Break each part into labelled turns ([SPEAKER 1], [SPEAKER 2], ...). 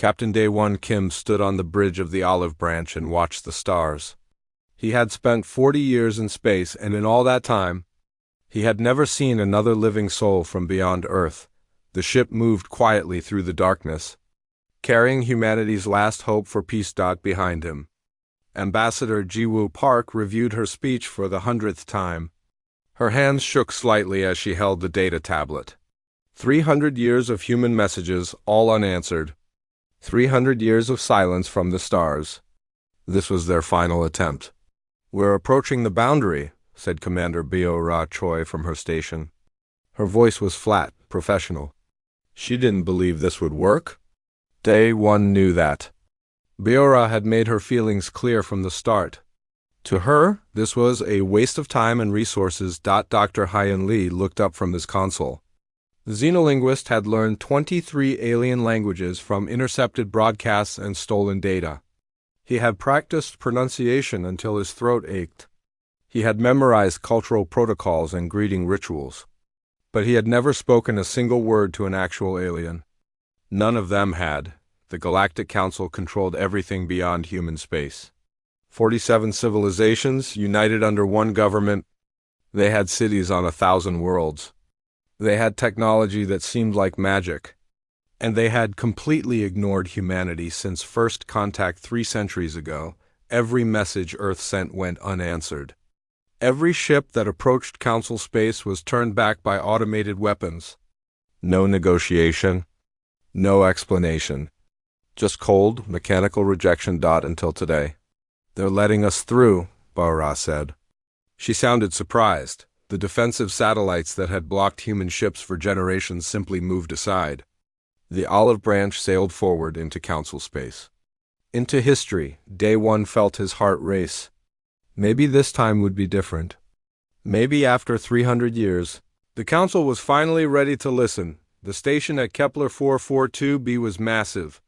[SPEAKER 1] Captain Day 1 Kim stood on the bridge of the olive branch and watched the stars. He had spent 40 years in space, and in all that time, he had never seen another living soul from beyond Earth. The ship moved quietly through the darkness, carrying humanity's last hope for peace. Behind him, Ambassador Jiwoo Park reviewed her speech for the 100th time. Her hands shook slightly as she held the data tablet. 300 years of human messages, all unanswered. 300 years of silence from the stars. This was their final attempt. "We're approaching the boundary," said Commander Bio-Ra Choi from her station. Her voice was flat, professional. She didn't believe this would work. Day 1 knew that. Bio-Ra had made her feelings clear from the start. To her, this was a waste of time and resources. Dr. Hyun Lee looked up from his console. The xenolinguist had learned 23 alien languages from intercepted broadcasts and stolen data. He had practiced pronunciation until his throat ached. He had memorized cultural protocols and greeting rituals. But he had never spoken a single word to an actual alien. None of them had. The Galactic Council controlled everything beyond human space. 47 civilizations, united under one government. They had cities on 1,000 worlds. They had technology that seemed like magic. And they had completely ignored humanity since first contact 3 centuries ago. Every message Earth sent went unanswered. Every ship that approached Council space was turned back by automated weapons. No negotiation. No explanation. Just cold, mechanical rejection. Until today. "They're letting us through," Bao-Ra said. She sounded surprised. The defensive satellites that had blocked human ships for generations simply moved aside. The olive branch sailed forward into Council space. Into history. Day 1 felt his heart race. Maybe this time would be different. Maybe after 300 years. The Council was finally ready to listen. The station at Kepler 442b was massive.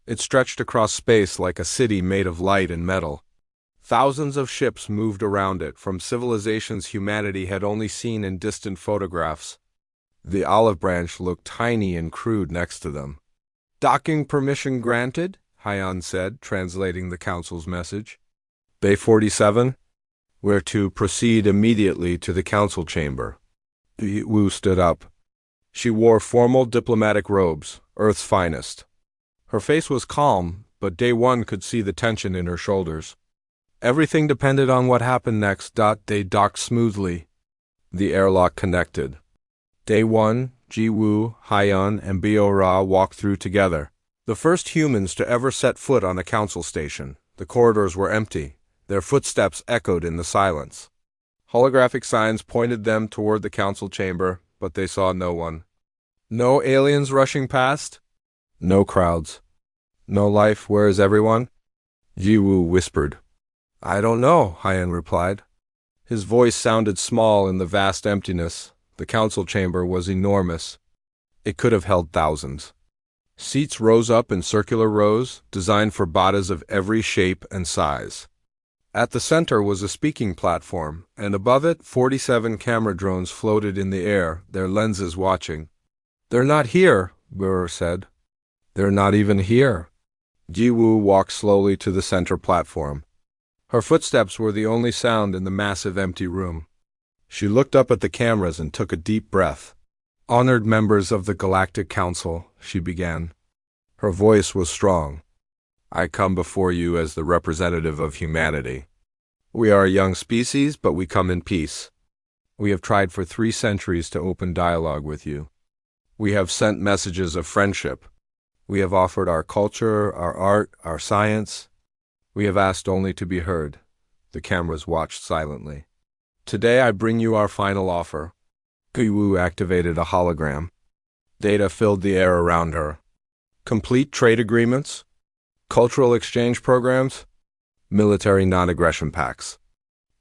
[SPEAKER 1] It stretched across space like a city made of light and metal. Thousands of ships moved around it, from civilizations humanity had only seen in distant photographs. The olive branch looked tiny and crude next to them. "Docking permission granted," Hyun said, translating the Council's message. "Bay 47? We're to proceed immediately to the Council chamber." Wu stood up. She wore formal diplomatic robes, Earth's finest. Her face was calm, but Day 1 could see the tension in her shoulders. Everything depended on what happened next. They docked smoothly. The airlock connected. Day 1, Ji-Woo, Hyun, and Bio-Ra walked through together. The first humans to ever set foot on a Council station. The corridors were empty. Their footsteps echoed in the silence. Holographic signs pointed them toward the Council chamber, but they saw no one. No aliens rushing past? No crowds. No life. "Where is everyone?" Ji-Woo whispered. "I don't know," Hyun replied. His voice sounded small in the vast emptiness. The Council chamber was enormous. It could have held thousands. Seats rose up in circular rows, designed for bodies of every shape and size. At the center was a speaking platform, and above it 47 camera drones floated in the air, their lenses watching. "They're not here," Burr said. "They're not even here." Ji-Woo walked slowly to the center platform. Her footsteps were the only sound in the massive empty room. She looked up at the cameras and took a deep breath. "Honored members of the Galactic Council," she began. Her voice was strong. "I come before you as the representative of humanity. We are a young species, but we come in peace. We have tried for 3 centuries to open dialogue with you. We have sent messages of friendship. We have offered our culture, our art, our science. We have asked only to be heard." The cameras watched silently. "Today I bring you our final offer." Ji-Woo activated a hologram. Data filled the air around her. Complete trade agreements, cultural exchange programs, military non-aggression pacts.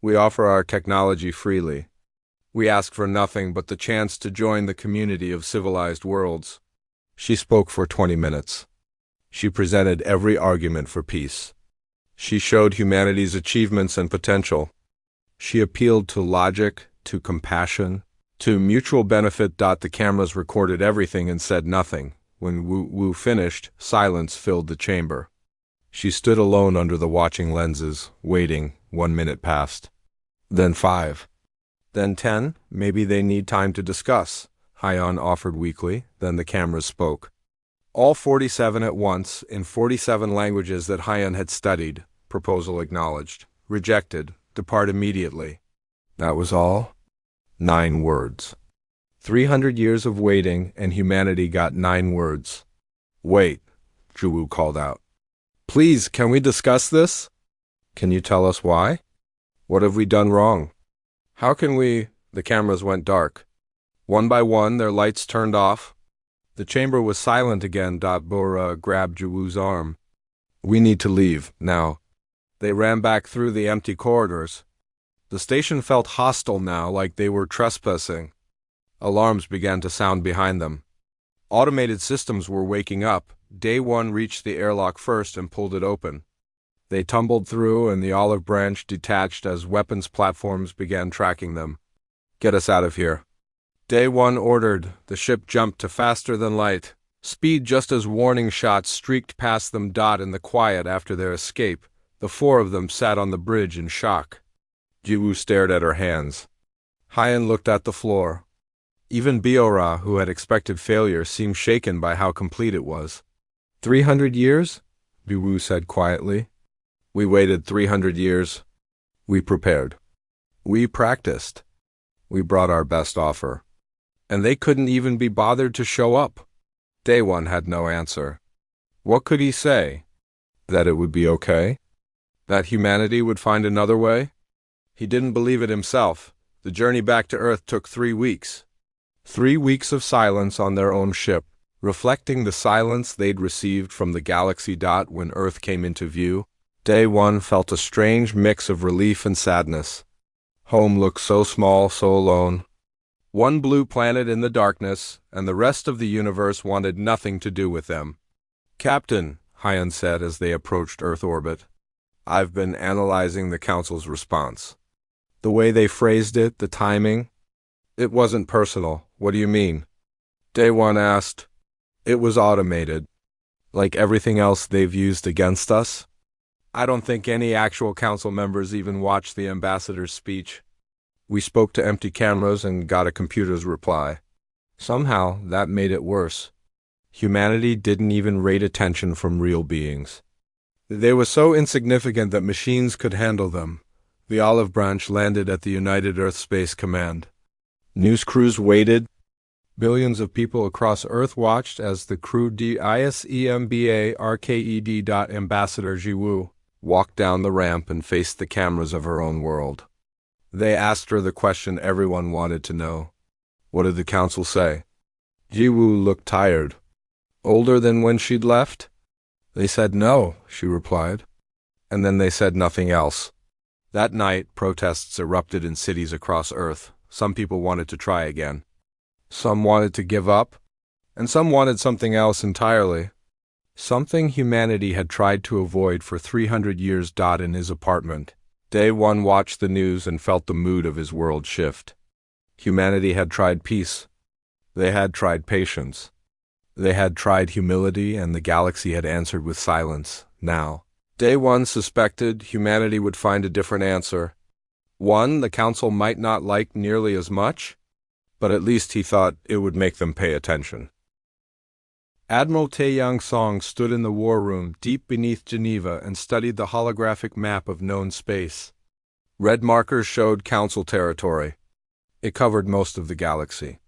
[SPEAKER 1] We offer our technology freely. We ask for nothing but the chance to join the community of civilized worlds. She spoke for 20 minutes. She presented every argument for peace. She showed humanity's achievements and potential. She appealed to logic, to compassion, to mutual benefit. The cameras recorded everything and said nothing. When Wu Wu finished, silence filled the chamber. She stood alone under the watching lenses, waiting. 1 minute passed. Then 5. Then 10. Maybe they need time to discuss, Hyan offered weakly. Then the cameras spoke. All 47 at once, in 47 languages that Hyan had studied. Proposal acknowledged. Rejected. Depart immediately. That was all? 9 words. 300 years of waiting, and humanity got 9 words. Wait, Zhiwu called out. Please, can we discuss this? Can you tell us why? What have we done wrong? How can we? The cameras went dark. One by one, their lights turned off. The chamber was silent again. Bora grabbed Zhiwu's arm. We need to leave, now. They ran back through the empty corridors. The station felt hostile now, like they were trespassing. Alarms began to sound behind them. Automated systems were waking up. Day 1 reached the airlock first and pulled it open. They tumbled through, and the olive branch detached as weapons platforms began tracking them. Get us out of here. Day 1 ordered. The ship jumped to faster than light. Speed just as warning shots streaked past them. In the quiet after their escape, the 4 of them sat on the bridge in shock. Zhiwu stared at her hands. Hyan looked at the floor. Even Biora, who had expected failure, seemed shaken by how complete it was. 300 years? Zhiwu said quietly. We waited 300 years. We prepared. We practiced. We brought our best offer. And they couldn't even be bothered to show up. Day 1 had no answer. What could he say? That it would be okay? That humanity would find another way? He didn't believe it himself. The journey back to Earth took 3 weeks. 3 weeks of silence on their own ship, reflecting the silence they'd received from the galaxy. When Earth came into view, Day 1 felt a strange mix of relief and sadness. Home looked so small, so alone. One blue planet in the darkness, and the rest of the universe wanted nothing to do with them. Captain, Hyan said as they approached Earth orbit, I've been analyzing the Council's response. The way they phrased it, the timing. It wasn't personal. What do you mean? Day 1 asked. It was automated. Like everything else they've used against us? I don't think any actual council members even watched the ambassador's speech. We spoke to empty cameras and got a computer's reply. Somehow, that made it worse. Humanity didn't even rate attention from real beings. They were so insignificant that machines could handle them. The olive branch landed at the United Earth Space Command. News crews waited. Billions of people across Earth watched as the crew DISEMBA RKED. Ambassador Zhiwu walked down the ramp and faced the cameras of her own world. They asked her the question everyone wanted to know. What did the council say? Zhiwu looked tired. Older than when she'd left? They said no, she replied. And then they said nothing else. That night, protests erupted in cities across Earth. Some people wanted to try again. Some wanted to give up, and some wanted something else entirely. Something humanity had tried to avoid for 300 years. In his apartment, Day 1 watched the news and felt the mood of his world shift. Humanity had tried peace. They had tried patience. They had tried humility, and the galaxy had answered with silence. Now, Day 1 suspected humanity would find a different answer. One the council might not like nearly as much, but at least he thought it would make them pay attention. Admiral Taeyang Song stood in the war room deep beneath Geneva and studied the holographic map of known space. Red markers showed council territory. It covered most of the galaxy.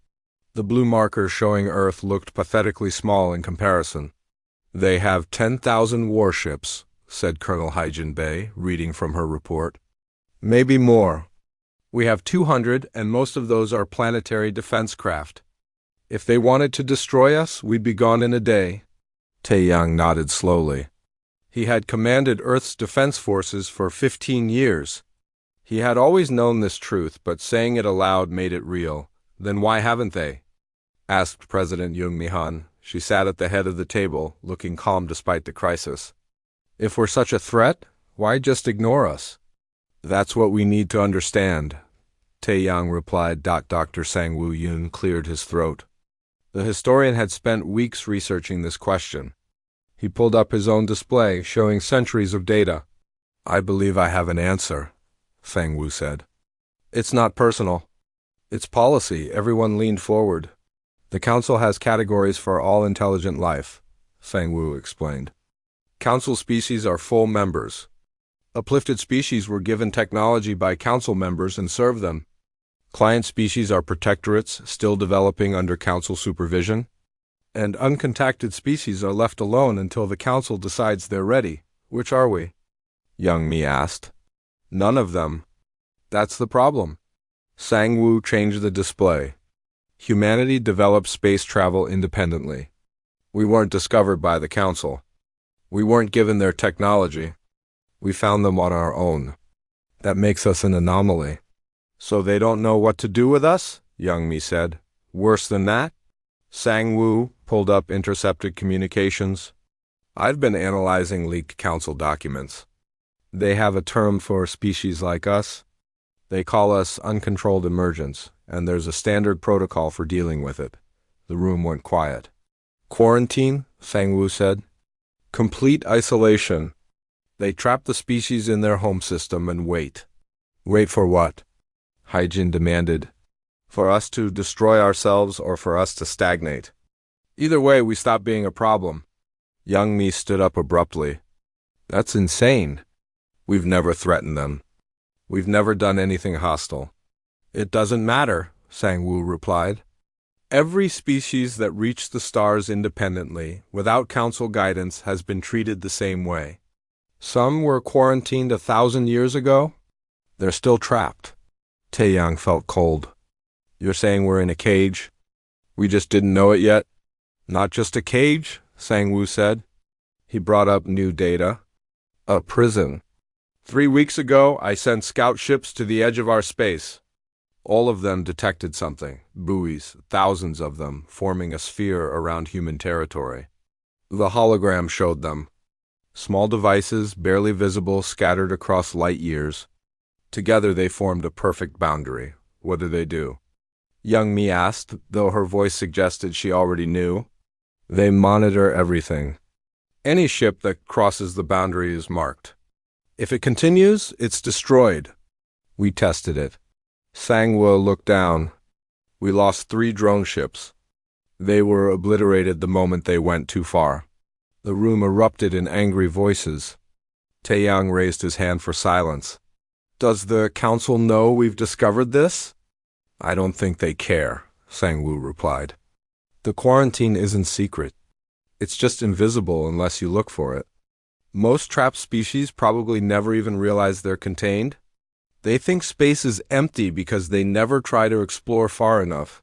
[SPEAKER 1] The blue markers showing Earth looked pathetically small in comparison. They have 10,000 warships, said Colonel Haijin Bei, reading from her report. Maybe more. We have 200, and most of those are planetary defense craft. If they wanted to destroy us, we'd be gone in a day. Taeyang nodded slowly. He had commanded Earth's defense forces for 15 years. He had always known this truth, but saying it aloud made it real. Then why haven't they? Asked President Jung Mi-han. She sat at the head of the table, looking calm despite the crisis. If we're such a threat, why just ignore us? That's what we need to understand, Taeyang replied. Dr. Sang Woo-Yun cleared his throat. The historian had spent weeks researching this question. He pulled up his own display, showing centuries of data. I believe I have an answer, Feng Wu said. It's not personal. It's policy. Everyone leaned forward. The council has categories for all intelligent life, Feng Wu explained. Council species are full members. Uplifted species were given technology by council members and serve them. Client species are protectorates, still developing under council supervision. And uncontacted species are left alone until the council decides they're ready. Which are we? Young Mi asked. None of them. That's the problem. Sang Wu changed the display. Humanity developed space travel independently. We weren't discovered by the council. We weren't given their technology. We found them on our own. That makes us an anomaly. So they don't know what to do with us? Young Mi said. Worse than that? Sang Wu pulled up intercepted communications. I've been analyzing leaked council documents. They have a term for species like us. They call us uncontrolled emergence, and there's a standard protocol for dealing with it. The room went quiet. Quarantine, Feng Wu said. Complete isolation. They trap the species in their home system and wait. Wait for what? Haijin demanded. For us to destroy ourselves or for us to stagnate. Either way, we stop being a problem. Young Mi stood up abruptly. That's insane. We've never threatened them. We've never done anything hostile. It doesn't matter, Sang Wu replied. Every species that reached the stars independently, without council guidance, has been treated the same way. Some were quarantined 1,000 years ago. They're still trapped. Taeyang felt cold. You're saying we're in a cage? We just didn't know it yet? Not just a cage, Sang Wu said. He brought up new data. A prison. 3 weeks ago, I sent scout ships to the edge of our space. All of them detected something, buoys, thousands of them, forming a sphere around human territory. The hologram showed them. Small devices, barely visible, scattered across light years. Together they formed a perfect boundary. What do they do? Young Mi asked, though her voice suggested she already knew. They monitor everything. Any ship that crosses the boundary is marked. If it continues, it's destroyed. We tested it. Sang Wu looked down. We lost 3 drone ships. They were obliterated the moment they went too far. The room erupted in angry voices. Taeyang raised his hand for silence. Does the council know we've discovered this? I don't think they care, Sang Wu replied. The quarantine isn't secret. It's just invisible unless you look for it. Most trapped species probably never even realize they're contained. They think space is empty because they never try to explore far enough.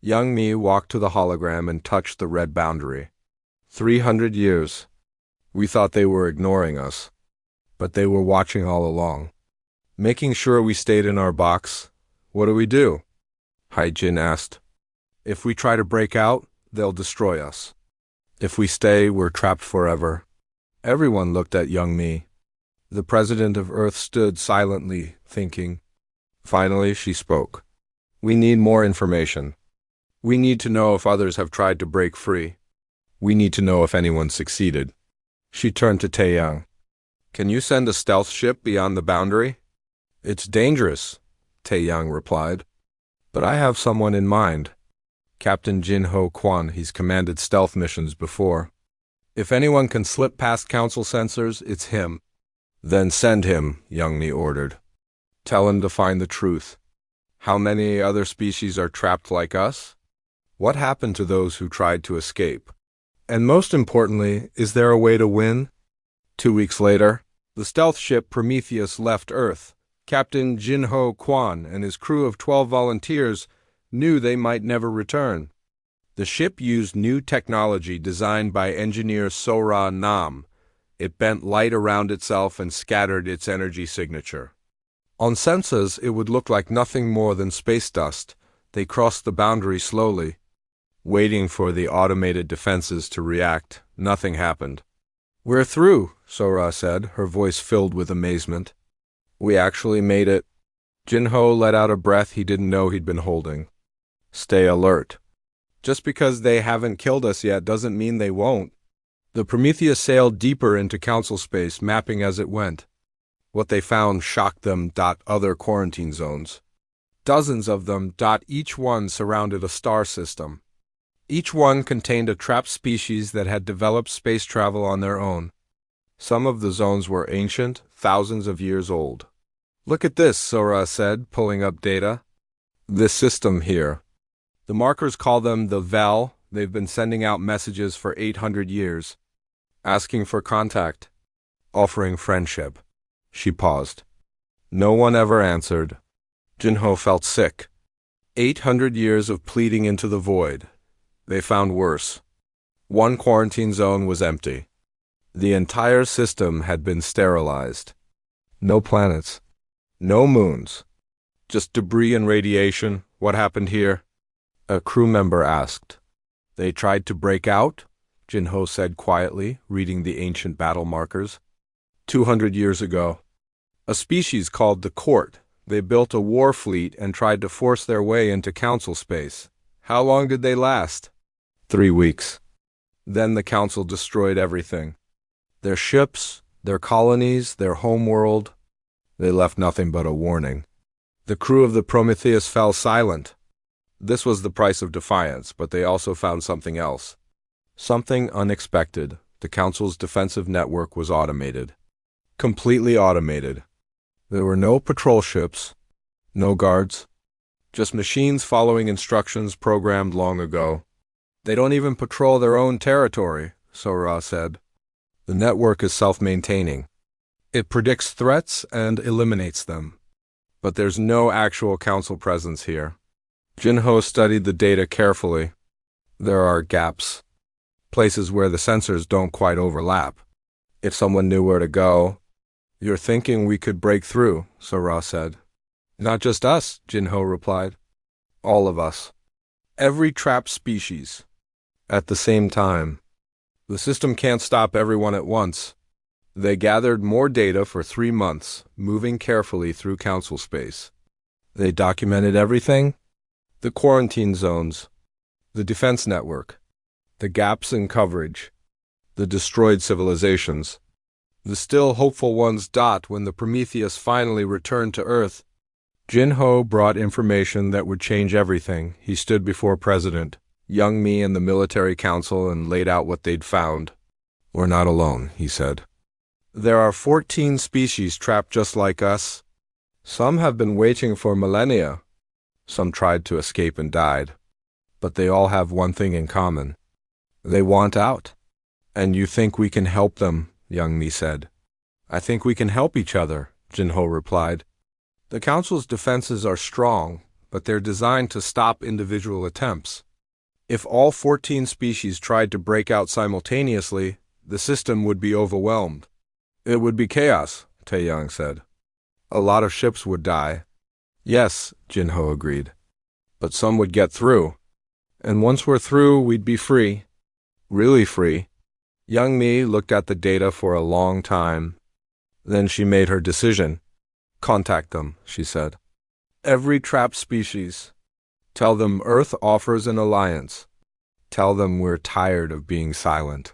[SPEAKER 1] Young Mi walked to the hologram and touched the red boundary. 300 years. We thought they were ignoring us, but they were watching all along. Making sure we stayed in our box. What do we do? Haijin asked. If we try to break out, they'll destroy us. If we stay, we're trapped forever. Everyone looked at Young Mi. The president of Earth stood silently, thinking. Finally, she spoke. We need more information. We need to know if others have tried to break free. We need to know if anyone succeeded. She turned to Taeyang. Can you send a stealth ship beyond the boundary? It's dangerous, Taeyang replied. But I have someone in mind. Captain Jin Ho Quan, he's commanded stealth missions before. If anyone can slip past council sensors, it's him. Then send him, Young Mi ordered. Tell him to find the truth. How many other species are trapped like us? What happened to those who tried to escape? And most importantly, is there a way to win? 2 weeks later, the stealth ship Prometheus left Earth. Captain Jin Ho Quan and his crew of 12 volunteers knew they might never return. The ship used new technology designed by engineer Sora Nam. It bent light around itself and scattered its energy signature. On sensors, it would look like nothing more than space dust. They crossed the boundary slowly. Waiting for the automated defenses to react, nothing happened. We're through, Sora said, her voice filled with amazement. We actually made it. Jinho let out a breath he didn't know he'd been holding. Stay alert. Just because they haven't killed us yet doesn't mean they won't. The Prometheus sailed deeper into Council space, mapping as it went. What they found shocked them. Other quarantine zones. Dozens of them. Each one surrounded a star system. Each one contained a trapped species that had developed space travel on their own. Some of the zones were ancient, thousands of years old. Look at this, Sora said, pulling up data. This system here. The markers call them the Vel. They've been sending out messages for 800 years. Asking for contact. Offering friendship. She paused. No one ever answered. Jinho felt sick. 800 years of pleading into the void. They found worse. One quarantine zone was empty. The entire system had been sterilized. No planets. No moons. Just debris and radiation. What happened here? A crew member asked. They tried to break out, Jinho said quietly, reading the ancient battle markers. 200 years ago. A species called the Court. They built a war fleet and tried to force their way into Council space. How long did they last? 3 weeks. Then the Council destroyed everything. Their ships, their colonies, their homeworld. They left nothing but a warning. The crew of the Prometheus fell silent. This was the price of defiance, but they also found something else. Something unexpected. The Council's defensive network was automated. Completely automated. There were no patrol ships, no guards, just machines following instructions programmed long ago. They don't even patrol their own territory, Sora said. The network is self-maintaining. It predicts threats and eliminates them. But there's no actual Council presence here. Jinho studied the data carefully. There are gaps. Places where the sensors don't quite overlap. If someone knew where to go. You're thinking we could break through, Sora said. Not just us, Jinho replied. All of us. Every trapped species. At the same time. The system can't stop everyone at once. They gathered more data for 3 months, moving carefully through Council space. They documented everything. The quarantine zones. The defense network. The gaps in coverage. The destroyed civilizations. The still hopeful ones. When the Prometheus finally returned to Earth, Jinho brought information that would change everything. He stood before President Young Mi and the military council and laid out what they'd found. We're not alone, he said. There are 14 species trapped just like us. Some have been waiting for millennia. Some tried to escape and died. But they all have one thing in common. They want out. And you think we can help them, Young Mi said. I think we can help each other, Jinho replied. The Council's defenses are strong, but they're designed to stop individual attempts. If all 14 species tried to break out simultaneously, the system would be overwhelmed. It would be chaos, Taeyang said. A lot of ships would die. Yes, Jinho agreed. But some would get through. And once we're through, we'd be free. Really free. Young Mi looked at the data for a long time. Then she made her decision. Contact them, she said. Every trapped species. Tell them Earth offers an alliance. Tell them we're tired of being silent.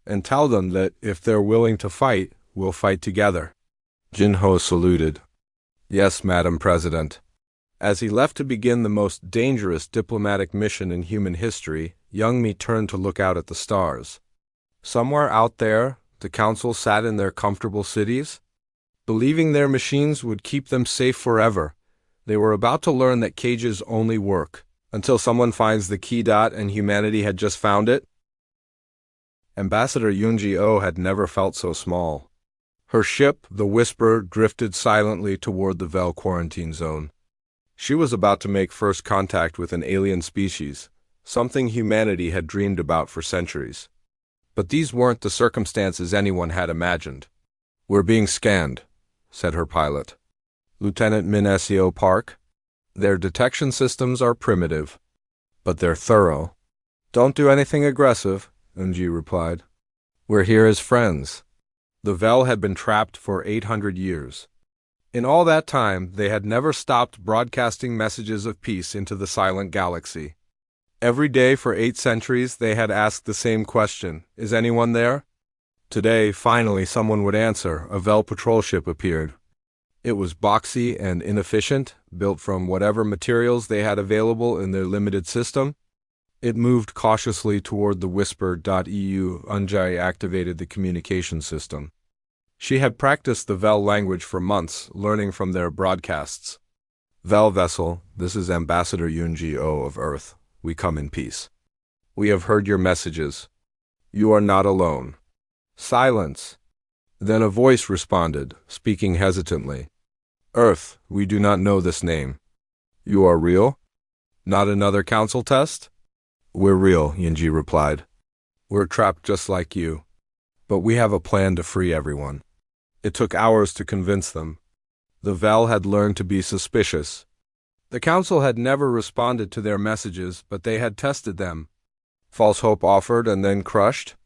[SPEAKER 1] And tell them that if they're willing to fight, we'll fight together. Jinho saluted. Yes, Madam President. As he left to begin the most dangerous diplomatic mission in human history, Young Mi turned to look out at the stars. Somewhere out there, the Council sat in their comfortable cities, believing their machines would keep them safe forever. They were about to learn that cages only work until someone finds the key. And humanity had just found it. Ambassador Yunji-Oh had never felt so small. Her ship, the Whisper, drifted silently toward the Vel quarantine zone. She was about to make first contact with an alien species, something humanity had dreamed about for centuries. But these weren't the circumstances anyone had imagined. We're being scanned, said her pilot. Lieutenant Minesio Park. Their detection systems are primitive, but they're thorough. Don't do anything aggressive, Unji replied. We're here as friends. The Vel had been trapped for 800 years. In all that time, they had never stopped broadcasting messages of peace into the silent galaxy. Every day for 8 centuries they had asked the same question, "Is anyone there?" Today, finally, someone would answer. A Vel patrol ship appeared. It was boxy and inefficient, built from whatever materials they had available in their limited system. It moved cautiously toward the Whisper.eu. Unjai activated the communication system. She had practiced the Vel language for months, learning from their broadcasts. "Vel vessel, this is Ambassador Yunji-O of Earth. We come in peace. We have heard your messages. You are not alone." Silence. Then a voice responded, speaking hesitantly. "Earth, we do not know this name. You are real? Not another council test?" "We're real," Yunji replied. "We're trapped just like you. But we have a plan to free everyone." It took hours to convince them. The Vel had learned to be suspicious. The council had never responded to their messages, but they had tested them. False hope offered and then crushed.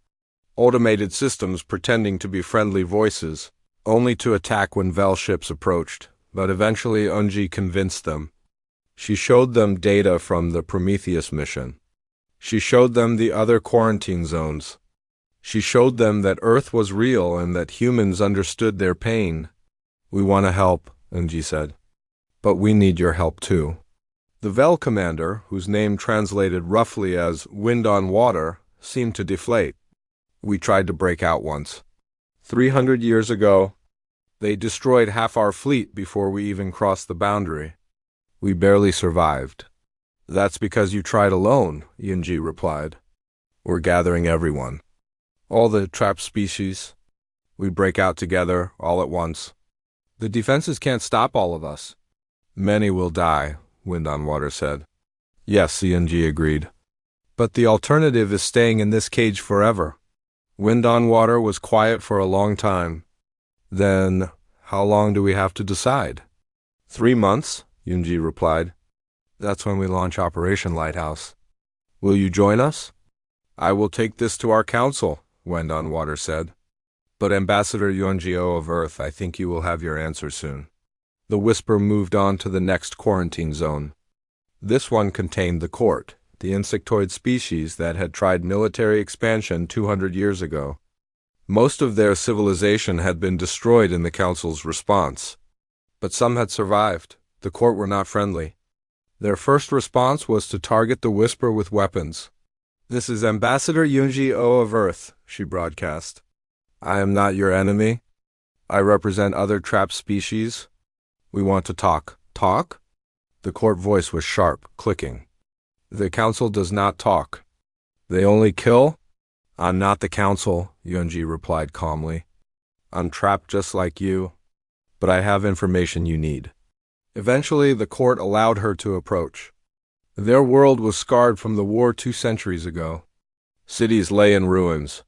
[SPEAKER 1] Automated systems pretending to be friendly voices, only to attack when Vel ships approached, but eventually Unji convinced them. She showed them data from the Prometheus mission. She showed them the other quarantine zones. She showed them that Earth was real and that humans understood their pain. "We want to help," Unji said. "But we need your help too." The Vel commander, whose name translated roughly as "wind on water," seemed to deflate. "We tried to break out once. 300 years ago. They destroyed half our fleet before we even crossed the boundary. We barely survived." "That's because you tried alone," Yunji replied. "We're gathering everyone. All the trapped species. We break out together, all at once. The defenses can't stop all of us." "Many will die," Wind on Water said. "Yes," Yunji agreed. "But the alternative is staying in this cage forever." Wind on Water was quiet for a long time. "Then, how long do we have to decide?" 3 months, Yunji replied. "That's when we launch Operation Lighthouse. Will you join us?" "I will take this to our council," Wind on Water said. "But Ambassador Yunji-O of Earth, I think you will have your answer soon." The Whisper moved on to the next quarantine zone. This one contained the Court, the insectoid species that had tried military expansion 200 years ago. Most of their civilization had been destroyed in the Council's response. But some had survived. The Court were not friendly. Their first response was to target the Whisper with weapons. "This is Ambassador Yunji-O of Earth," she broadcast. "I am not your enemy. I represent other trapped species. We want to talk." "Talk?" The Court voice was sharp, clicking. "The Council does not talk. They only kill?" "I'm not the Council," Yunji replied calmly. "I'm trapped just like you. But I have information you need." Eventually, the Court allowed her to approach. Their world was scarred from the war 2 centuries ago. Cities lay in ruins.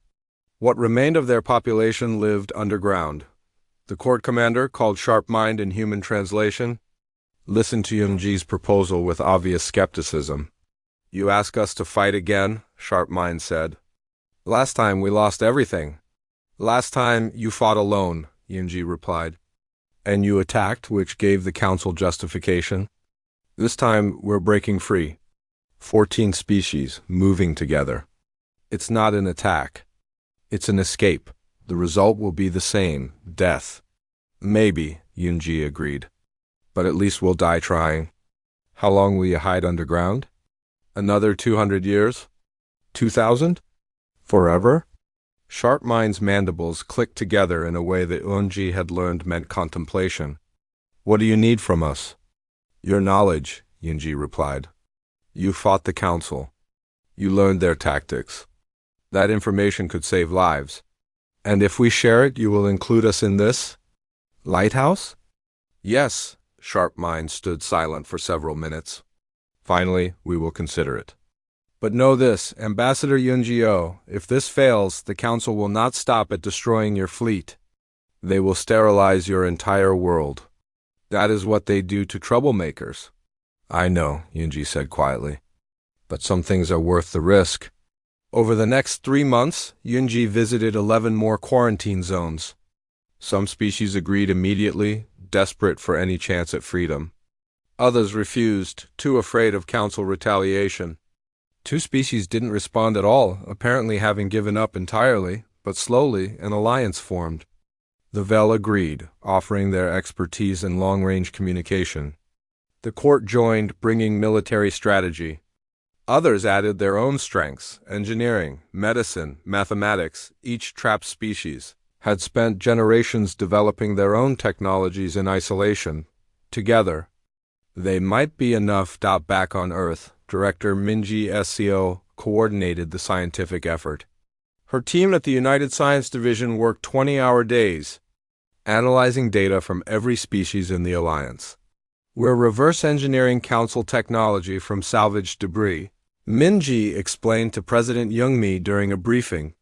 [SPEAKER 1] What remained of their population lived underground. The Court commander, called Sharp Mind in human translation, listened to Yunji's proposal with obvious skepticism. "You ask us to fight again," Sharp Mind said. "Last time we lost everything." "Last time you fought alone," Yunji replied. "And you attacked, which gave the Council justification. This time we're breaking free. 14 species, moving together. It's not an attack. It's an escape. The result will be the same, death." "Maybe," Yunji agreed. "But at least we'll die trying." "How long will you hide underground?" "Another 200 years? 2,000? Forever?" Sharp Mind's mandibles clicked together in a way that Unji had learned meant contemplation. "What do you need from us?" "Your knowledge," Yunji replied. "You fought the Council. You learned their tactics. That information could save lives. And if we share it, you will include us in this lighthouse?" "Yes." Sharp Mind stood silent for several minutes. "Finally, we will consider it. But know this, Ambassador Yunji-O, if this fails, the Council will not stop at destroying your fleet. They will sterilize your entire world. That is what they do to troublemakers." "I know," Yunji said quietly. "But some things are worth the risk." Over the next 3 months, Yunji visited 11 more quarantine zones. Some species agreed immediately, desperate for any chance at freedom. Others refused, too afraid of Council retaliation. Two species didn't respond at all, apparently having given up entirely, but slowly an alliance formed. The Vel agreed, offering their expertise in long-range communication. The court joined, bringing military strategy. Others added their own strengths: engineering, medicine, mathematics. Each trapped species had spent generations developing their own technologies in isolation. Together, they might be enough. Back on Earth, Director Minji SCO coordinated the scientific effort. Her team at the United Science Division worked 20-hour days, analyzing data from every species in the Alliance. We're reverse engineering Council technology from salvaged debris, Minji explained to President Youngmi during a briefing.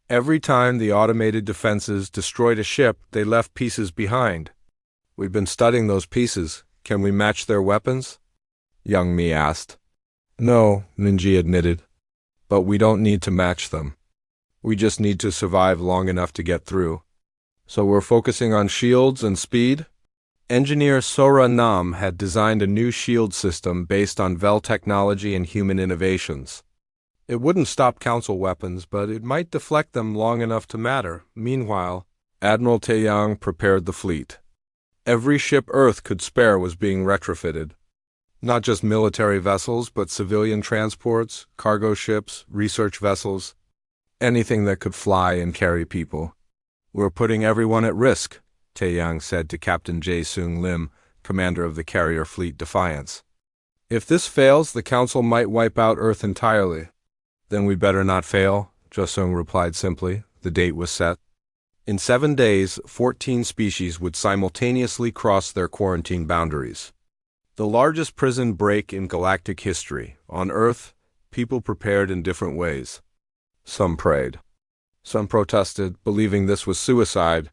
[SPEAKER 1] Every time the automated defenses destroyed a ship, they left pieces behind. We've been studying those pieces. Can we match their weapons? Youngmi asked. No, Minji admitted. But we don't need to match them. We just need to survive long enough to get through. So we're focusing on shields and speed? Engineer Sora Nam had designed a new shield system based on Vel technology and human innovations. It wouldn't stop Council weapons, but it might deflect them long enough to matter. Meanwhile, Admiral Taeyang prepared the fleet. Every ship Earth could spare was being retrofitted. Not just military vessels, but civilian transports, cargo ships, research vessels, anything that could fly and carry people. We're putting everyone at risk, Taeyang said to Captain Jae-Sung Lim, commander of the carrier fleet Defiance. If this fails, the Council might wipe out Earth entirely. Then we better not fail, Jae-Sung replied simply. The date was set. In 7 days, 14 species would simultaneously cross their quarantine boundaries. The largest prison break in galactic history. On Earth, people prepared in different ways. Some prayed. Some protested, believing this was suicide.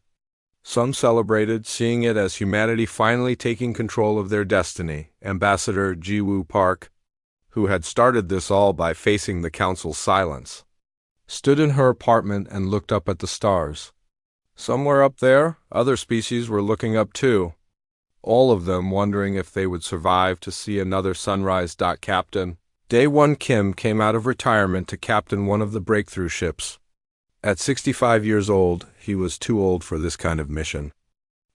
[SPEAKER 1] Some celebrated, seeing it as humanity finally taking control of their destiny. Ambassador Ji-woo Park, who had started this all by facing the Council's silence, stood in her apartment and looked up at the stars. Somewhere up there, other species were looking up too, all of them wondering if they would survive to see another sunrise. Captain Dae-Won Kim came out of retirement to captain one of the breakthrough ships. At 65 years old, he was too old for this kind of mission.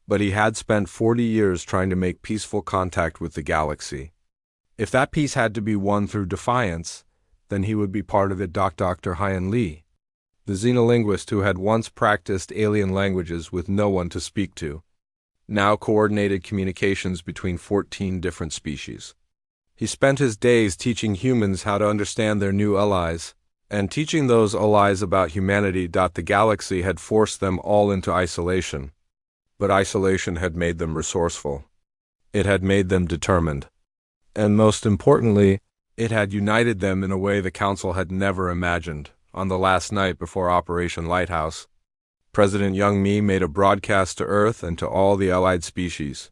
[SPEAKER 1] But he had spent 40 years trying to make peaceful contact with the galaxy. If that peace had to be won through defiance, then he would be part of it. Dr. Hyan Lee, the xenolinguist who had once practiced alien languages with no one to speak to, now coordinated communications between 14 different species. He spent his days teaching humans how to understand their new allies, and teaching those allies about humanity. The galaxy had forced them all into isolation. But isolation had made them resourceful. It had made them determined. And most importantly, it had united them in a way the Council had never imagined. On the last night before Operation Lighthouse, President Youngmi made a broadcast to Earth and to all the allied species.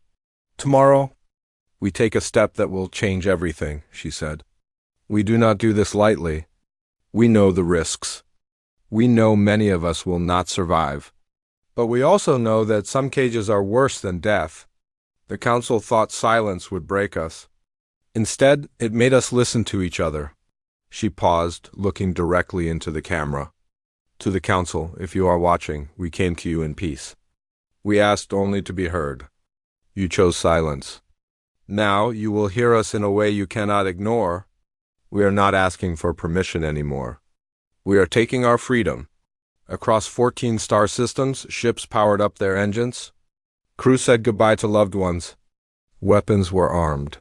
[SPEAKER 1] Tomorrow, we take a step that will change everything, she said. We do not do this lightly. We know the risks. We know many of us will not survive. But we also know that some cages are worse than death. The Council thought silence would break us. Instead, it made us listen to each other. She paused, looking directly into the camera. To the Council, if you are watching, we came to you in peace. We asked only to be heard. You chose silence. Now you will hear us in a way you cannot ignore. We are not asking for permission anymore. We are taking our freedom. Across 14 star systems, ships powered up their engines. Crew said goodbye to loved ones. Weapons were armed.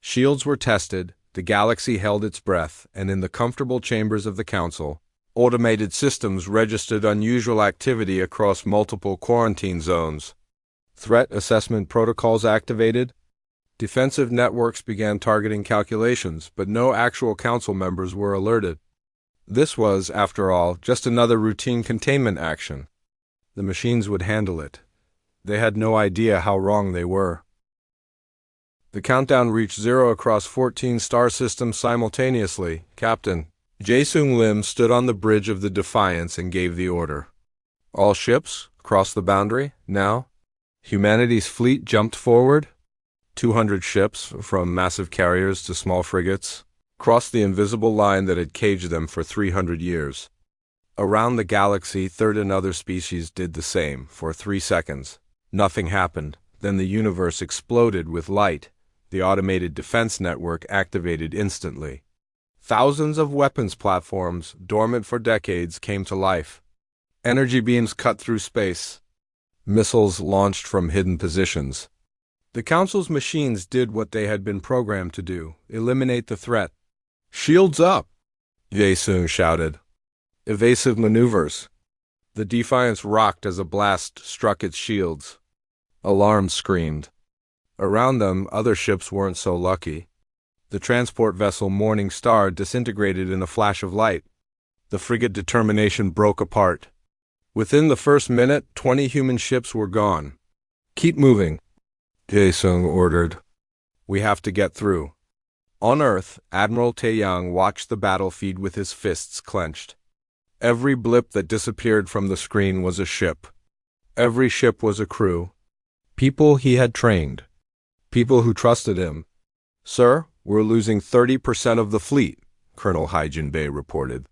[SPEAKER 1] Shields were tested. The galaxy held its breath, and in the comfortable chambers of the Council, automated systems registered unusual activity across multiple quarantine zones. Threat assessment protocols activated. Defensive networks began targeting calculations, but no actual Council members were alerted. This was, after all, just another routine containment action. The machines would handle it. They had no idea how wrong they were. The countdown reached 0 across 14 star systems simultaneously. Captain Jae-Sung Lim stood on the bridge of the Defiance and gave the order. All ships, cross the boundary, now. Humanity's fleet jumped forward. 200 ships, from massive carriers to small frigates, crossed the invisible line that had caged them for 300 years. Around the galaxy, third and other species did the same. For 3 seconds, nothing happened. Then the universe exploded with light. The automated defense network activated instantly. Thousands of weapons platforms, dormant for decades, came to life. Energy beams cut through space. Missiles launched from hidden positions. The Council's machines did what they had been programmed to do: eliminate the threat. "Shields up!" Jae-sung shouted. "Evasive maneuvers." The Defiance rocked as a blast struck its shields. Alarms screamed. Around them, other ships weren't so lucky. The transport vessel Morning Star disintegrated in a flash of light. The frigate Determination broke apart. Within the first minute, 20 human ships were gone. "Keep moving," Jae-sung ordered. "We have to get through." On Earth, Admiral Taeyang watched the battlefield with his fists clenched. Every blip that disappeared from the screen was a ship. Every ship was a crew. People he had trained. People who trusted him. "Sir, we're losing 30% of the fleet," Colonel Hai-Jin-bei reported.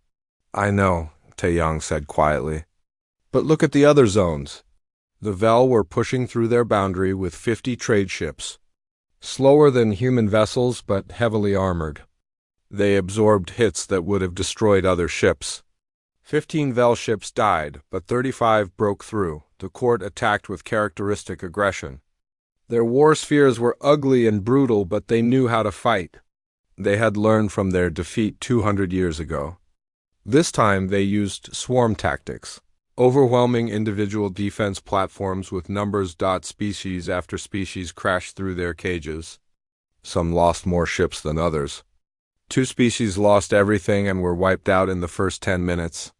[SPEAKER 1] "I know," Taeyang said quietly. "But look at the other zones." The Vel were pushing through their boundary with 50 trade ships. Slower than human vessels, but heavily armored. They absorbed hits that would have destroyed other ships. 15 Vel ships died, but 35 broke through. The court attacked with characteristic aggression. Their war spheres were ugly and brutal, but they knew how to fight. They had learned from their defeat 200 years ago. This time they used swarm tactics. Overwhelming individual defense platforms with numbers. Species after species crashed through their cages. Some lost more ships than others. 2 species lost everything and were wiped out in the first 10 minutes.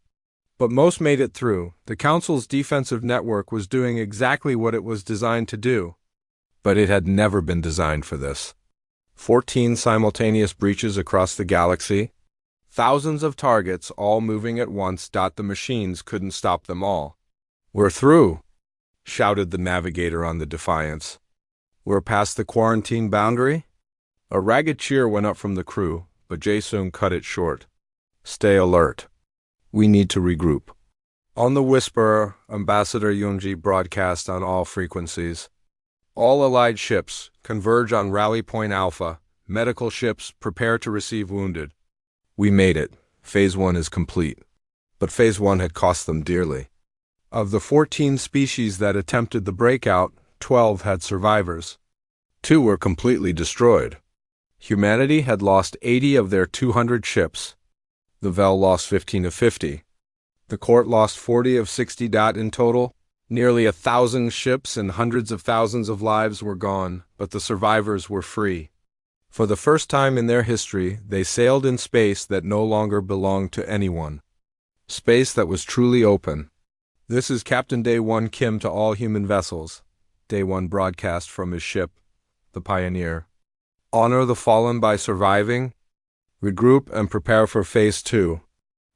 [SPEAKER 1] But most made it through. The Council's defensive network was doing exactly what it was designed to do. But it had never been designed for this. 14 simultaneous breaches across the galaxy. Thousands of targets, all moving at once. The machines couldn't stop them all. "We're through," shouted the navigator on the Defiance. "We're past the quarantine boundary?" A ragged cheer went up from the crew, but Jae-sung cut it short. "Stay alert. We need to regroup." On the Whisperer, Ambassador Yoonji broadcast on all frequencies. "All Allied ships, converge on Rally Point Alpha. Medical ships, prepare to receive wounded." We made it. Phase 1 is complete. But Phase 1 had cost them dearly. Of the 14 species that attempted the breakout, 12 had survivors. 2 were completely destroyed. Humanity had lost 80 of their 200 ships. The Vel lost 15 of 50. The court lost 40 of 60. In total, nearly 1,000 ships and hundreds of thousands of lives were gone, but the survivors were free. For the first time in their history, they sailed in space that no longer belonged to anyone. Space that was truly open. "This is Captain Dae-won Kim to all human vessels," Dae-won broadcast from his ship, the Pioneer. "Honor the fallen by surviving. Regroup and prepare for Phase 2.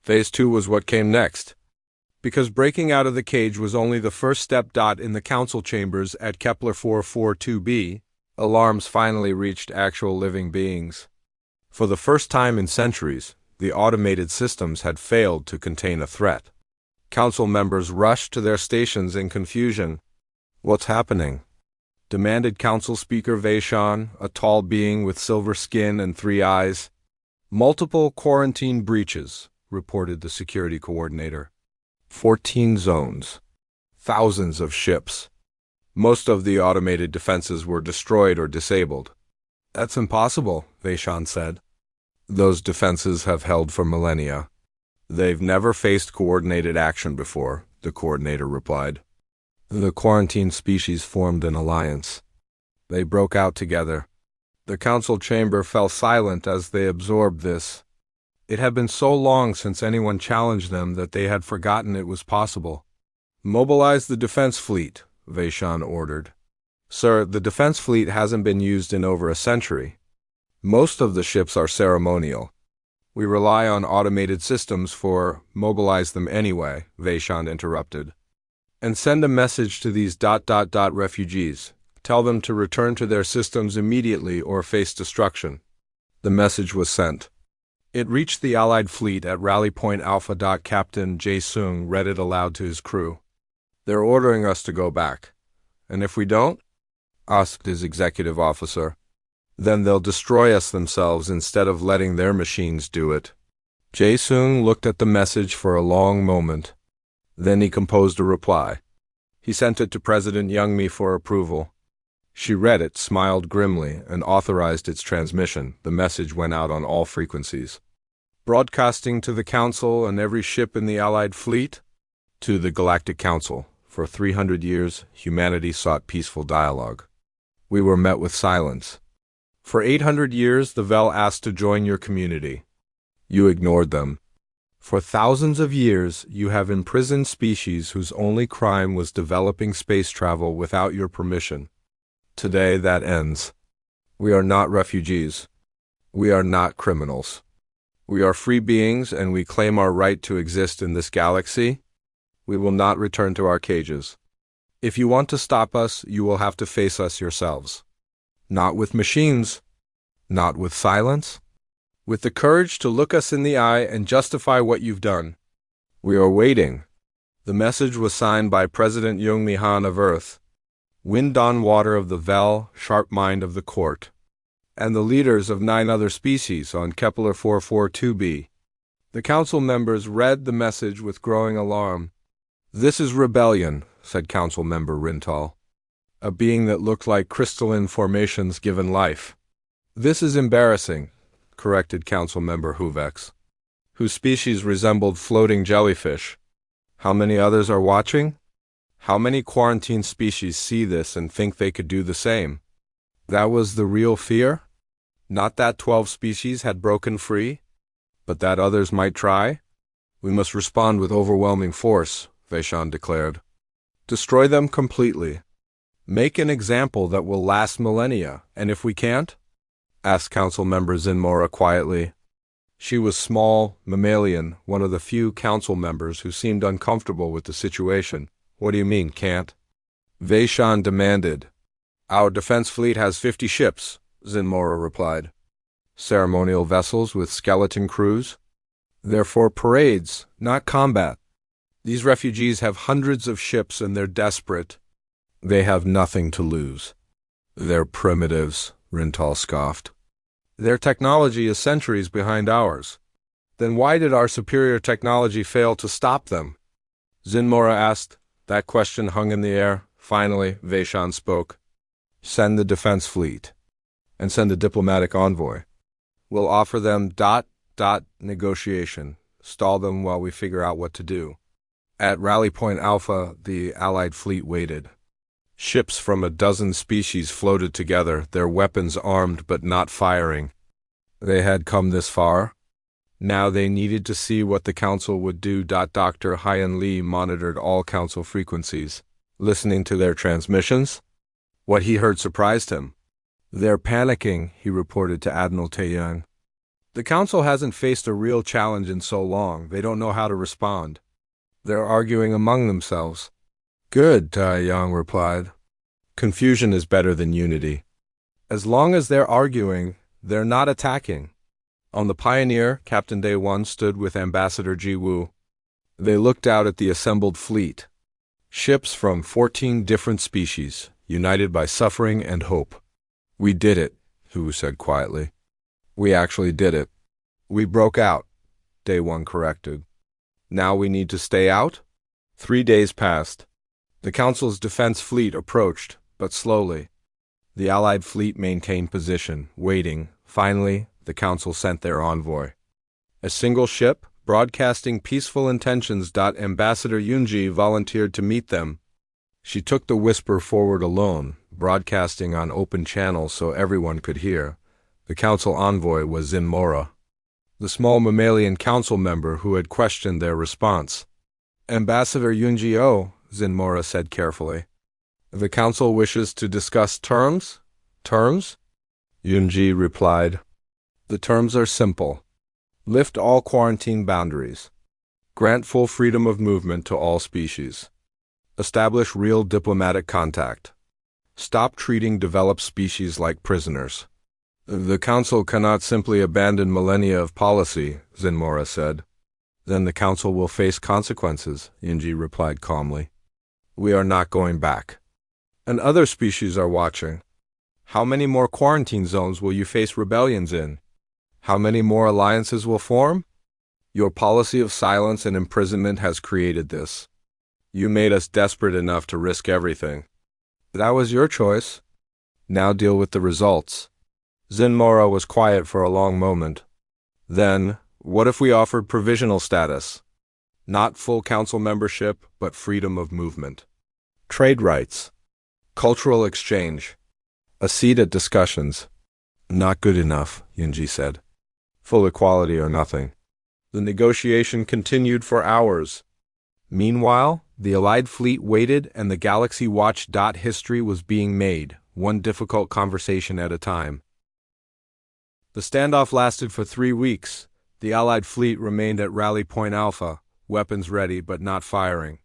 [SPEAKER 1] Phase 2 was what came next. Because breaking out of the cage was only the first step. In the council chambers at Kepler 442b, alarms finally reached actual living beings. For the first time in centuries, the automated systems had failed to contain a threat. Council members rushed to their stations in confusion. "What's happening?" demanded Council Speaker Vaishon, a tall being with silver skin and 3 eyes. "Multiple quarantine breaches," reported the security coordinator. 14 zones. Thousands of ships. Most of the automated defenses were destroyed or disabled. "That's impossible," Vaishon said. "Those defenses have held for millennia. They've never faced coordinated action before," the coordinator replied. The quarantine species formed an alliance. They broke out together. The council chamber fell silent as they absorbed this. It had been so long since anyone challenged them that they had forgotten it was possible. "Mobilize the defense fleet," Vaishon ordered. "Sir, the defense fleet hasn't been used in over a century. Most of the ships are ceremonial. We rely on automated systems for mobilize them anyway," Vaishon interrupted. "And send a message to these refugees. Tell them to return to their systems immediately or face destruction." The message was sent. It reached the Allied fleet at Rally Point Alpha. Captain Jae-sung read it aloud to his crew. "They're ordering us to go back. And if we don't?" asked his executive officer. "Then they'll destroy us themselves instead of letting their machines do it." Jae-sung looked at the message for a long moment. Then he composed a reply. He sent it to President Youngmi for approval. She read it, smiled grimly, and authorized its transmission. The message went out on all frequencies. Broadcasting to the Council and every ship in the Allied fleet. To the Galactic Council. For 300 years, humanity sought peaceful dialogue. We were met with silence. For 800 years, the Vel asked to join your community. You ignored them. For thousands of years, you have imprisoned species whose only crime was developing space travel without your permission. Today, that ends. We are not refugees. We are not criminals. We are free beings, and we claim our right to exist in this galaxy. We will not return to our cages. If you want to stop us, you will have to face us yourselves. Not with machines. Not with silence. With the courage to look us in the eye and justify what you've done. We are waiting. The message was signed by President Youngmi Han of Earth, Wind on Water of the Vel, Sharp Mind of the Court, and the leaders of 9 other species on Kepler 442b. The council members read the message with growing alarm. "This is rebellion," said Council Member Rintal, "a being that looked like crystalline formations given life." "This is embarrassing," corrected Council Member Huvex, whose species resembled floating jellyfish. "How many others are watching? How many quarantine species see this and think they could do the same?" That was the real fear? Not that 12 species had broken free, but that others might try? "We must respond with overwhelming force," Vaishon declared. "Destroy them completely. Make an example that will last millennia, and if we can't?" asked Council Member Zinmora quietly. She was small, mammalian, one of the few council members who seemed uncomfortable with the situation. "What do you mean, can't?" Vaishon demanded. "Our defense fleet has 50 ships," Zinmora replied. "Ceremonial vessels with skeleton crews? They're for parades, not combat. These refugees have hundreds of ships and they're desperate. They have nothing to lose." "They're primitives," Rintal scoffed. "Their technology is centuries behind ours. Then why did our superior technology fail to stop them?" Zinmora asked. That question hung in the air. Finally, Vaishon spoke. "Send the defense fleet. And send a diplomatic envoy. We'll offer them ... negotiation. Stall them while we figure out what to do." At Rally Point Alpha, the Allied fleet waited. Ships from a dozen species floated together, their weapons armed but not firing. They had come this far. Now they needed to see what the council would do. Dr. Hyan Lee monitored all council frequencies, listening to their transmissions. What he heard surprised him. "They're panicking," he reported to Admiral Taeyang. "The council hasn't faced a real challenge in so long. They don't know how to respond. They're arguing among themselves." "Good," Taeyang replied. "Confusion is better than unity. As long as they're arguing, they're not attacking." On the Pioneer, Captain Day 1 stood with Ambassador Ji Woo. They looked out at the assembled fleet. Ships from 14 different species, united by suffering and hope. "We did it," Hu said quietly. "We actually did it. We broke out," Day 1 corrected. "Now we need to stay out?" 3 days passed. The Council's defense fleet approached, but slowly. The Allied fleet maintained position, waiting. Finally, the Council sent their envoy. A single ship, broadcasting peaceful intentions. Ambassador Yunji volunteered to meet them. She took the whisper forward alone, broadcasting on open channels so everyone could hear. The Council envoy was Zinmora, the small mammalian council member who had questioned their response. "Ambassador Yunji-o," Zinmora said carefully. "The Council wishes to discuss terms?" "Terms?" Yunji replied. "The terms are simple. Lift all quarantine boundaries. Grant full freedom of movement to all species. Establish real diplomatic contact. Stop treating developed species like prisoners. The Council cannot simply abandon millennia of policy, Zinmora said. Then the Council will face consequences, Yunji replied calmly. We are not going back. And other species are watching. How many more quarantine zones will you face rebellions in? How many more alliances will form? Your policy of silence and imprisonment has created this. You made us desperate enough to risk everything. That was your choice. Now deal with the results. Zinmora was quiet for a long moment. Then, what if we offered provisional status? Not full council membership, but freedom of movement. Trade rights. Cultural exchange. A seat at discussions. Not good enough, Yunji said. Full equality or nothing. The negotiation continued for hours. Meanwhile, the Allied fleet waited and the galaxy watched. History was being made, one difficult conversation at a time. The standoff lasted for 3 weeks. The Allied fleet remained at Rally Point Alpha, weapons ready but not firing.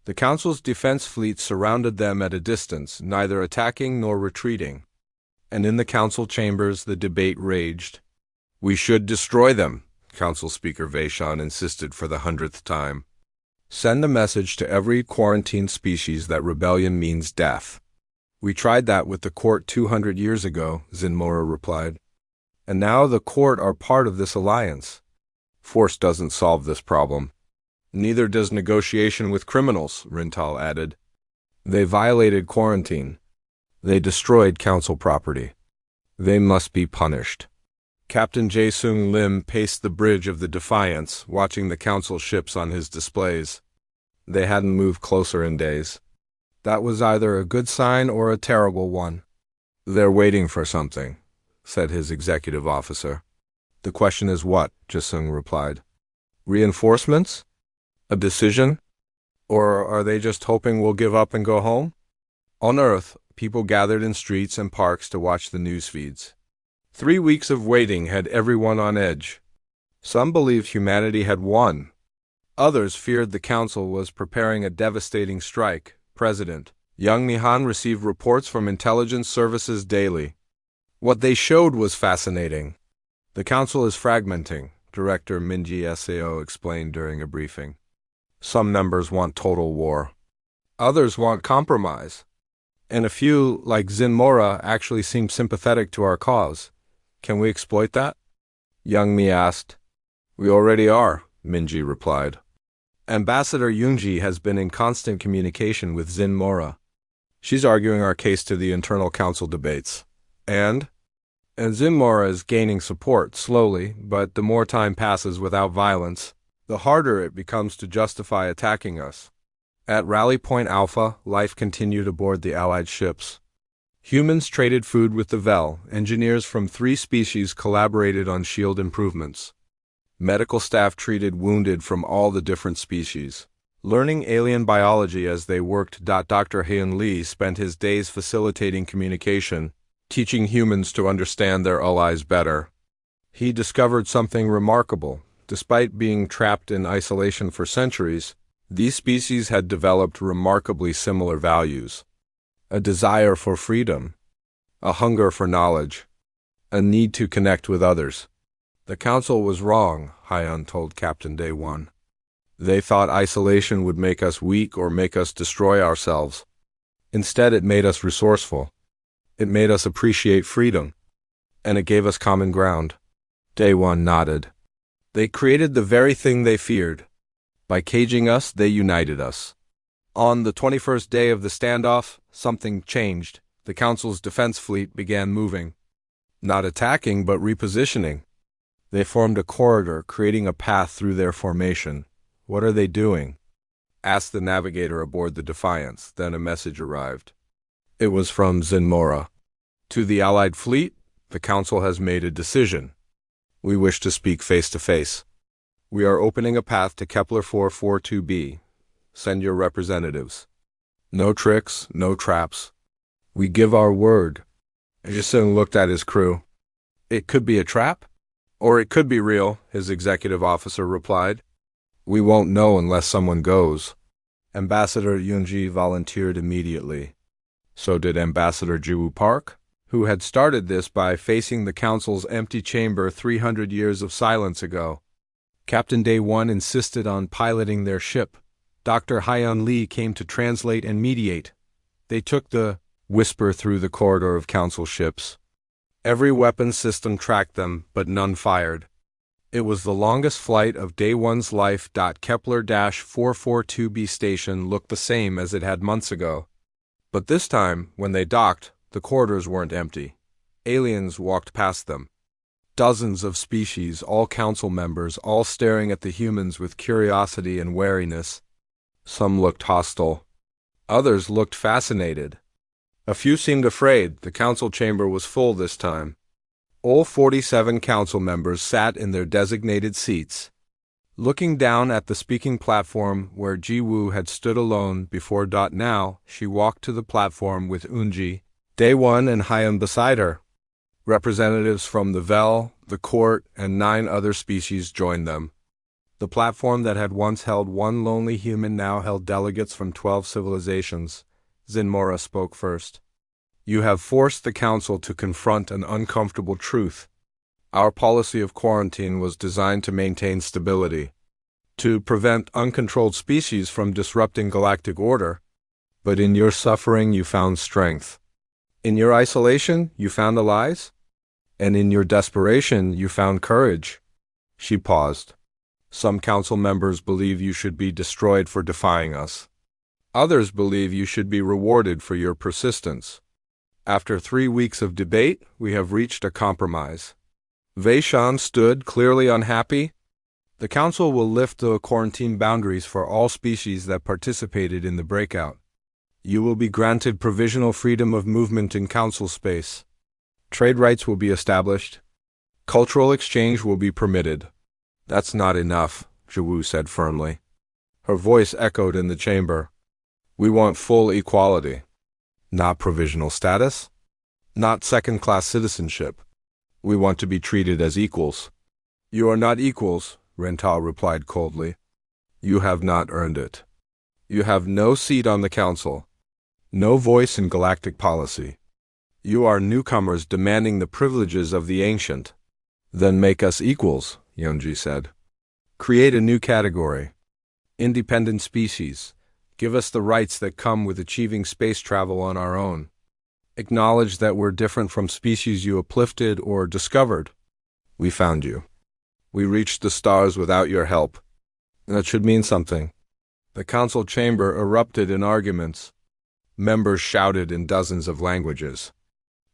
[SPEAKER 1] The Council's defense fleet surrounded them at a distance, neither attacking nor retreating. And in the Council chambers the debate raged. We should destroy them, Council Speaker Vaishon insisted for the 100th time. Send a message to every quarantined species that rebellion means death. We tried that with the court 200 years ago, Zinmora replied. And now the court are part of this alliance. Force doesn't solve this problem. Neither does negotiation with criminals, Rintal added. They violated quarantine. They destroyed council property. They must be punished. Captain Jae-Sung Lim paced the bridge of the Defiance, watching the council ships on his displays. They hadn't moved closer in days. That was either a good sign or a terrible one. They're waiting for something, said his executive officer. The question is what, Jae-Sung replied. Reinforcements? A decision? Or are they just hoping we'll give up and go home? On Earth, people gathered in streets and parks to watch the news feeds. 3 weeks of waiting had everyone on edge. Some believed humanity had won. Others feared the council was preparing a devastating strike. President Young Mi-han received reports from intelligence services daily. What they showed was fascinating. The council is fragmenting, Director Minji Sao explained during a briefing. Some members want total war. Others want compromise. And a few, like Zinmora, actually seem sympathetic to our cause. Can we exploit that? Young Mi asked. We already are, Minji replied. Ambassador Yunji has been in constant communication with Zinmora. She's arguing our case to the internal council debates. And Zinmora is gaining support, slowly, but the more time passes without violence, the harder it becomes to justify attacking us. At Rally Point Alpha, life continued aboard the Allied ships. Humans traded food with the Vel. Engineers from 3 species collaborated on shield improvements. Medical staff treated wounded from all the different species. Learning alien biology as they worked. Dr. Hyun Lee spent his days facilitating communication, teaching humans to understand their allies better. He discovered something remarkable. Despite being trapped in isolation for centuries, these species had developed remarkably similar values. A desire for freedom, a hunger for knowledge, a need to connect with others. The council was wrong, Hyun told Captain Day 1. They thought isolation would make us weak or make us destroy ourselves. Instead, it made us resourceful. It made us appreciate freedom. And it gave us common ground. Day 1 nodded. They created the very thing they feared. By caging us, they united us. On the 21st day of the standoff, something changed. The Council's defense fleet began moving. Not attacking, but repositioning. They formed a corridor, creating a path through their formation. What are they doing? Asked the navigator aboard the Defiance. Then a message arrived. It was from Zinmora. To the Allied fleet, the Council has made a decision. We wish to speak face to face. We are opening a path to Kepler 442b. Send your representatives. No tricks, no traps. We give our word. Jae-Sung looked at his crew. It could be a trap? Or it could be real, his executive officer replied. We won't know unless someone goes. Ambassador Yunji volunteered immediately. So did Ambassador Jiwoo Park, who had started this by facing the Council's empty chamber 300 years of silence ago. Captain Day 1 insisted on piloting their ship. Dr. Hyun Lee came to translate and mediate. They took the whisper through the corridor of Council ships. Every weapon system tracked them, but none fired. It was the longest flight of Day 1's life. Kepler-442b station looked the same as it had months ago. But this time, when they docked, the corridors weren't empty. Aliens walked past them. Dozens of species, all council members, all staring at the humans with curiosity and wariness. Some looked hostile. Others looked fascinated. A few seemed afraid. The council chamber was full this time. All 47 council members sat in their designated seats. Looking down at the speaking platform where Ji-woo had stood alone before. Now, she walked to the platform with Eunji, Day 1 and Hyun beside her. Representatives from the Vel, the court, and 9 other species joined them. The platform that had once held one lonely human now held delegates from 12 civilizations. Zinmora spoke first. You have forced the council to confront an uncomfortable truth. Our policy of quarantine was designed to maintain stability, to prevent uncontrolled species from disrupting galactic order. But in your suffering you found strength. In your isolation you found allies. And in your desperation you found courage. She paused. Some council members believe you should be destroyed for defying us. Others believe you should be rewarded for your persistence. After 3 weeks of debate, we have reached a compromise. Wei Shan stood, clearly unhappy. The council will lift the quarantine boundaries for all species that participated in the breakout. You will be granted provisional freedom of movement in council space. Trade rights will be established. Cultural exchange will be permitted. That's not enough, Ji-woo said firmly. Her voice echoed in the chamber. We want full equality. Not provisional status. Not second-class citizenship. We want to be treated as equals. You are not equals, Ren-Ta replied coldly. You have not earned it. You have no seat on the council. No voice in galactic policy. You are newcomers demanding the privileges of the ancient. Then make us equals, Yeonji said. Create a new category. Independent species. Give us the rights that come with achieving space travel on our own. Acknowledge that we're different from species you uplifted or discovered. We found you. We reached the stars without your help. That should mean something. The council chamber erupted in arguments. Members shouted in dozens of languages.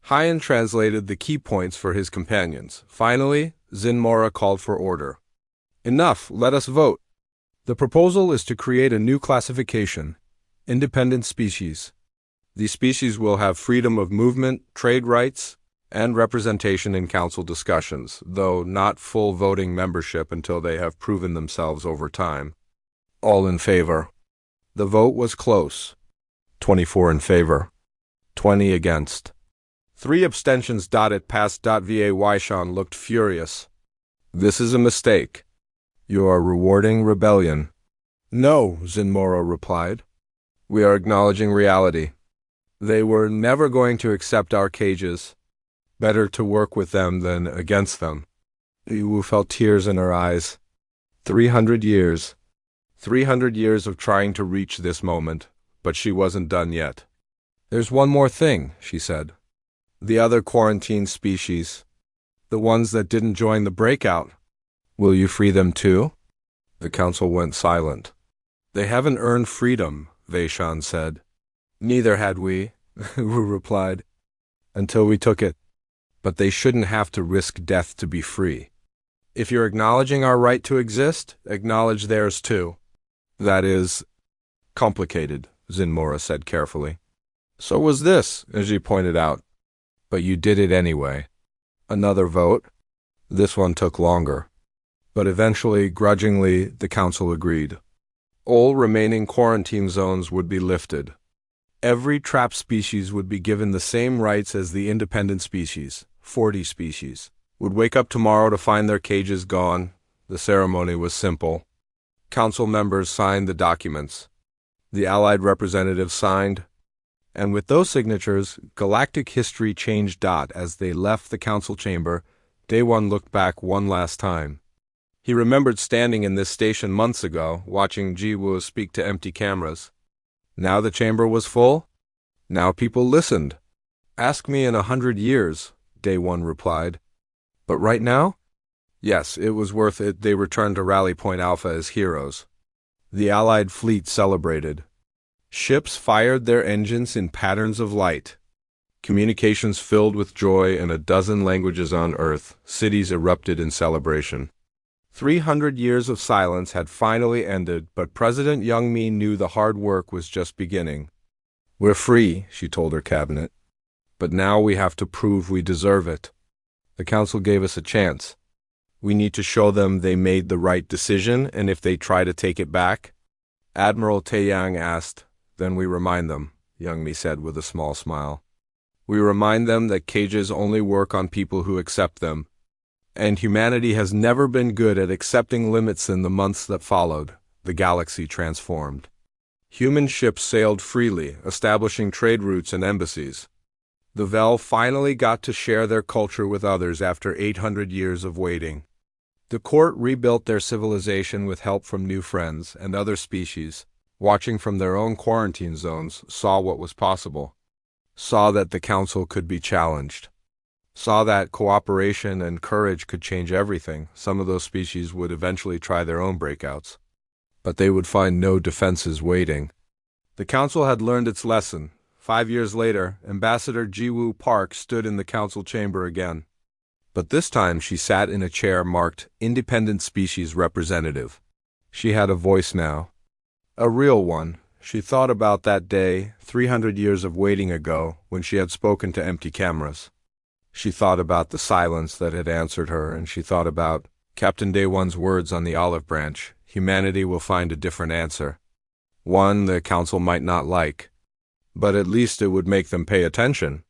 [SPEAKER 1] Hyun translated the key points for his companions. Finally, Zinmora called for order. Enough, let us vote. The proposal is to create a new classification, independent species. These species will have freedom of movement, trade rights, and representation in council discussions, though not full voting membership until they have proven themselves over time. All in favor. The vote was close. 24 in favor. 20 against. 3 abstentions. It passed. Wei Shan looked furious. This is a mistake. You are rewarding rebellion. No, Zinmora replied. We are acknowledging reality. They were never going to accept our cages. Better to work with them than against them. Yu felt tears in her eyes. 300 years. 300 years of trying to reach this moment, but she wasn't done yet. There's one more thing, she said. The other quarantined species. The ones that didn't join the breakout. Will you free them too? The council went silent. They haven't earned freedom, Wei Shan said. Neither had we, Wu replied, until we took it. But they shouldn't have to risk death to be free. If you're acknowledging our right to exist, acknowledge theirs too. That is complicated, Zinmora said carefully. So was this, as you pointed out. But you did it anyway. Another vote. This one took longer. But eventually, grudgingly, the council agreed. All remaining quarantine zones would be lifted. Every trapped species would be given the same rights as the independent species, 40 species, would wake up tomorrow to find their cages gone. The ceremony was simple. Council members signed the documents. The Allied representatives signed, And with those signatures, galactic history changed. As they left the council chamber, Day One looked back one last time. He remembered standing in this station months ago, watching Jiwoo speak to empty cameras. Now the chamber was full. Now people listened. Ask me in 100 years, Day One replied. But right now? Yes, it was worth it. They returned to Rally Point Alpha as heroes. The Allied fleet celebrated. Ships fired their engines in patterns of light. Communications filled with joy in a dozen languages on Earth. Cities erupted in celebration. 300 years of silence had finally ended, but President Youngmi knew the hard work was just beginning. We're free, she told her cabinet. But now we have to prove we deserve it. The council gave us a chance. We need to show them they made the right decision, and if they try to take it back? Admiral Taeyang asked. Then we remind them, Youngmi said with a small smile. We remind them that cages only work on people who accept them. And humanity has never been good at accepting limits. In the months that followed, the galaxy transformed. Human ships sailed freely, establishing trade routes and embassies. The Vel finally got to share their culture with others after 800 years of waiting. The court rebuilt their civilization with help from new friends, and other species, watching from their own quarantine zones, saw what was possible. Saw that the council could be challenged. Saw that cooperation and courage could change everything. Some of those species would eventually try their own breakouts. But they would find no defenses waiting. The council had learned its lesson. 5 years later, Ambassador Jiwoo Park stood in the council chamber again. But this time she sat in a chair marked Independent Species Representative. She had a voice now. A real one. She thought about that day, 300 years of waiting ago, when she had spoken to empty cameras. She thought about the silence that had answered her, and she thought about Captain Day One's words on the olive branch. Humanity will find a different answer. One the council might not like. But at least it would make them pay attention.